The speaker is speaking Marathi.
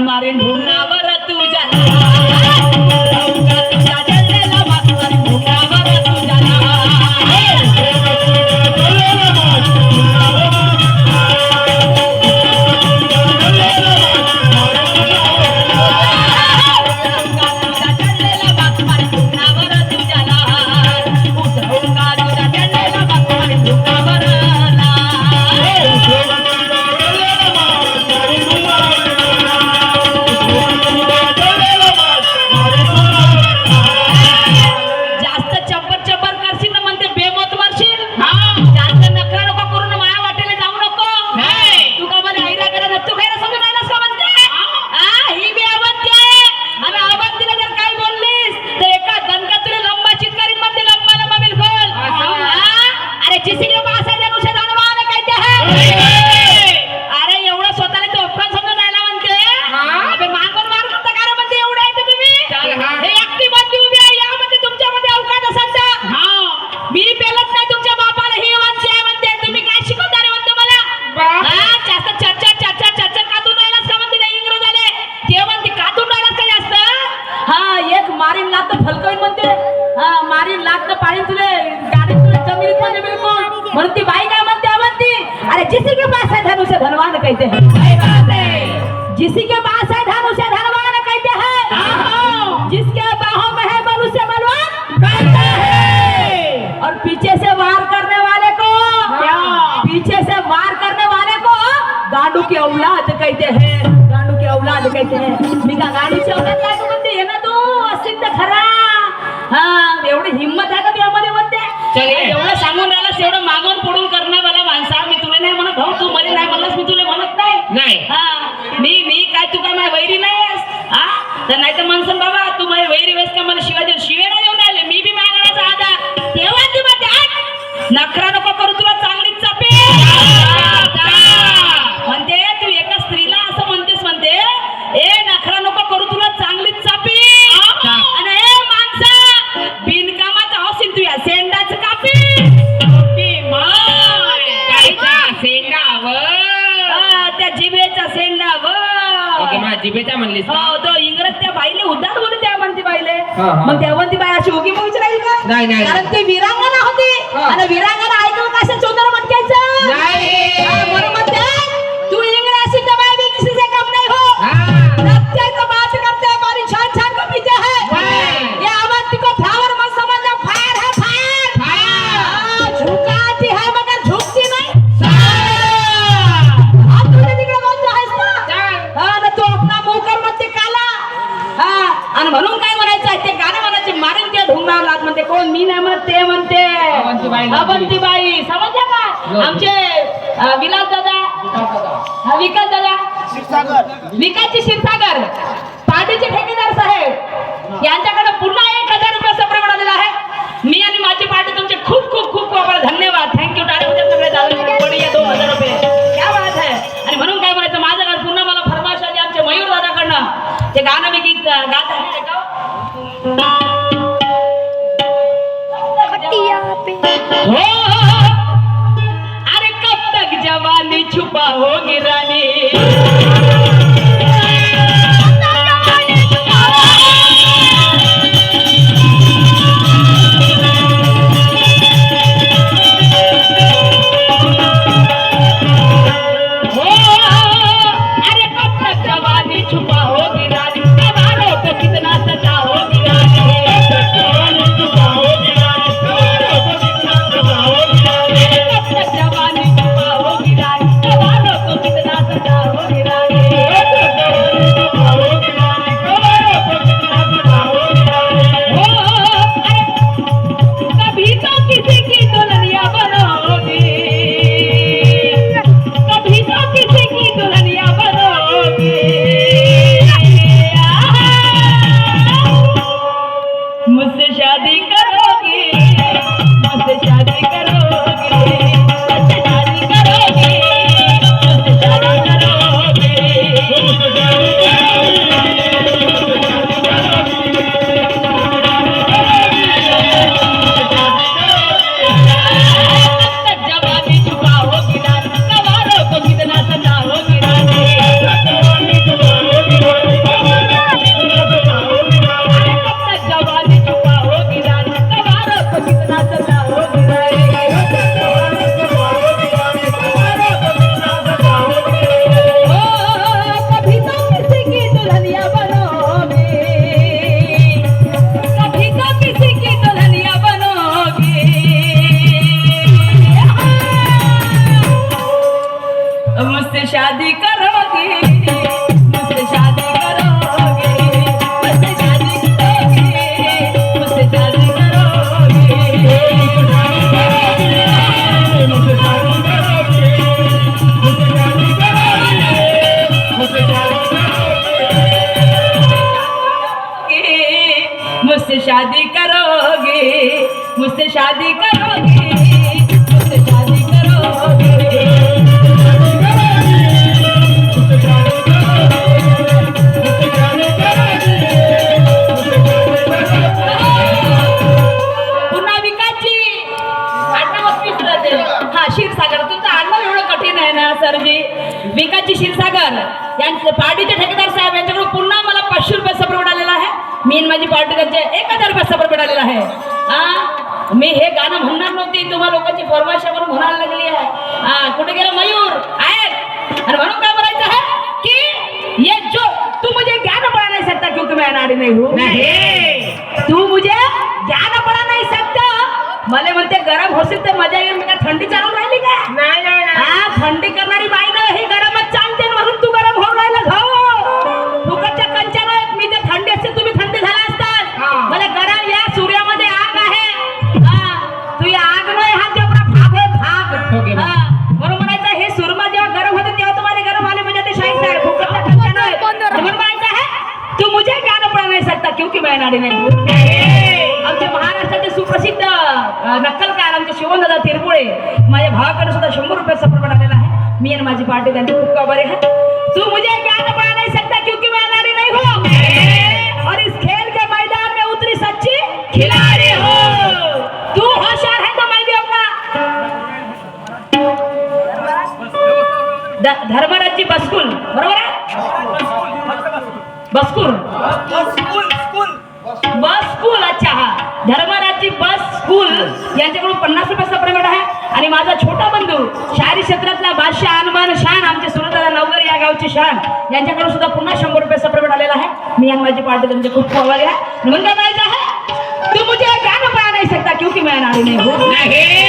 मारीन ढुंगणावर तुझ्या जाऊ का तुझ्या जल्लेला मारीन ढुंगणावर तुझ्या म्हणती बाई काय म्हणते अरे जिसी के पास है धनुष धनवान कहते हैं सही बात है जिसी के पास है धनुष धनवान कहते हैं जिसके बाहों में है बल उसे बलवान कहते हैं और पीछे से वार करने वाले को पीछे से वार करने वाले को गांडू की औलाद कहते हैं गांडू की औलाद कहते हैं मी का गांडूची औलाद काय तू म्हणते ना तू असिद्ध खरा एवढी हिम्मत आहे का तुझ्यामध्ये म्हणते एवढं सांगून राहिलास एवढं मागून पडून करणार मला माणसा मी तुला नाही म्हणत भाऊ तू मध्ये नाही म्हणलास मी तुला म्हणत नाही मी काय तू काय माझ्या वैरी नाही आहेस तर नाही तर म्हणसन बाबा तू माझ्या वैरी वेस का मला शिवाय शिवेला देऊन राहिले मी बी मागण्याचा आधार तेव्हा ती म्हणते नखरा नको करू तुला चांगलीच चापे म्हणते तू एका स्त्रीला असं म्हणतेस म्हणते ए नखरा नको करू तुला चांगलीच चापी आणि ए माणसा बिनकामाचा हौसीन तू या सेंडाचं कापी त्या जिभेचा सेंडावर जिभेचा म्हणलीस हो तो इंग्रज त्या बाईले उद्धार बोलू त्या म्हणती बाईले मग तेव्हा ती बाई अशी उगी मुगीच राहिली का नाही कारण ती वीरांगना होती आणि वीरांगना ऐकलं कसं चोंदर मटकायचं म्हणून म्हणते तू इंग्रज त्या बाई भी किसी से कम नहीं हो रखते तो बात करते हमारी छान छान को पीते हैं ये अवंती को फ्लावर मत समझना फायर है फायर झुकाती है मगर झुकती नहीं आणि म्हणून काय म्हणायचं आहे ते गाणं म्हणायचे मारेन ते ढुंगणावर लाद म्हणते कोण मी नाही म्हणत ते म्हणते अवंतीबाई समजल्या का आमचे विलास दादा विकास दादा विकासची क्षीरसागर पार्टीचे ठेकेदार साहेब यांच्याकडे पुन्हा 1000 रुपयाचा प्रमाण आलेला आहे मी आणि माझी पार्टी तुमचे खूप खूप खूप खूप धन्यवाद थँक्यू टाळी सगळे दादा 2000 रुपये क्या बात है आणि म्हणून काय म्हणायचं माझं घर पुन्हा मला फरमाश आली आमचे मयूर दादाकडनं ते गाणं मी गीत गात आहे अरे कब तक जवानी छुपा होगी रानी मुझसे शादी करोगी, मुझसे शादी करोगी, पुन्हा विकासची आडनाव विसरते. हा क्षीरसागर, तुमचं आडनाव एवढं कठीण आहे ना सरजी. विकासची क्षीरसागर यांचे पार्टीचे ठेकेदार साहेब यांच्याकडून पुन्हा मला 500 रुपये सपोर्ट मिळालेला आहे. मी आणि माझी पार्टी त्यांचे 1000 रुपये सपोर्ट मिळालेला आहे. हा, मी हे गाणं म्हणणार नव्हती, तुम्हा लोकांची फरमाईश म्हणून म्हणायला लागली आहे. हा, कुठे गेला मयूर आहे. आणि म्हणून काय बोलायचं है कि ये जो तू मुझे ज्ञान पढ़ा नहीं सकता क्योंकि मैं अनाड़ी नहीं हूँ. तू मुझे ज्ञान पढ़ा नहीं सकता. मला म्हणते गरम होशील तर मजा येईल. मी काय थंडी चालून राहिली का? नाही. हा, थंडी करणारी बाई ना ही गरमच चालते म्हणून तू गरम होऊन राहिला. घाव फुकटच्या कंचानं मी जर थंडी असते तुम्ही थंडी झाला असतात. मला गरम या सूर्यामध्ये आग आहे. हा, तू या आग नाही हा तेवढा भाग आहे भाग. हा, म्हणून म्हणायचं हे सुरमा जेव्हा गरम होते तेव्हा तुम्हाला गरम आले म्हणजे ते शाहीच आहे. फुकटच्या कंचानं म्हणून म्हणायचं आहे तू मुझे ज्ञान पढ़ा नहीं सकता क्योंकि मैं अनाड़ी नहीं हूँ. आमच्या महाराष्ट्राचे सुप्रसिद्ध नक्कलकार आमचे शिवनदादा तिरपुळे माझ्या भावाकडे सुद्धा 100 रुपये सपोर्ट मिळालेला आहे. मी आणि माझी पार्टी त्यांची खूप आभारी आहे. तू मुझे ज्ञान पढ़ा नहीं सकता क्योंकि मैं अनाड़ी नहीं हूँ और इस खेल के मैदान में उतरी सच्ची खिलाड़ी हो. तू होशियार है तो मैं भी अपना धर्मराजी बसकुल बरोबर आहे. बसकुल बस स्कूल. अच्छा, हा, धर्मराजी बस स्कूल यांच्याकडून 50 रुपये सप्रेमेंट आहे. आणि माझा छोटा बंधू शायरी क्षेत्रातला बादशाह अनमान शान आमचे सुरतदादा नवगर या गावचे शान यांच्याकडून सुद्धा पुन्हा 100 रुपये सप्रेमेंट आलेला आहे. मी आणि माझी पार्टी तुमचे खूप आभारी आहे. म्हणून काय म्हणायचं आहे तू मुझे ज्ञान पढ़ा नहीं सकता क्योंकि मैं अनाड़ी नहीं हूँ.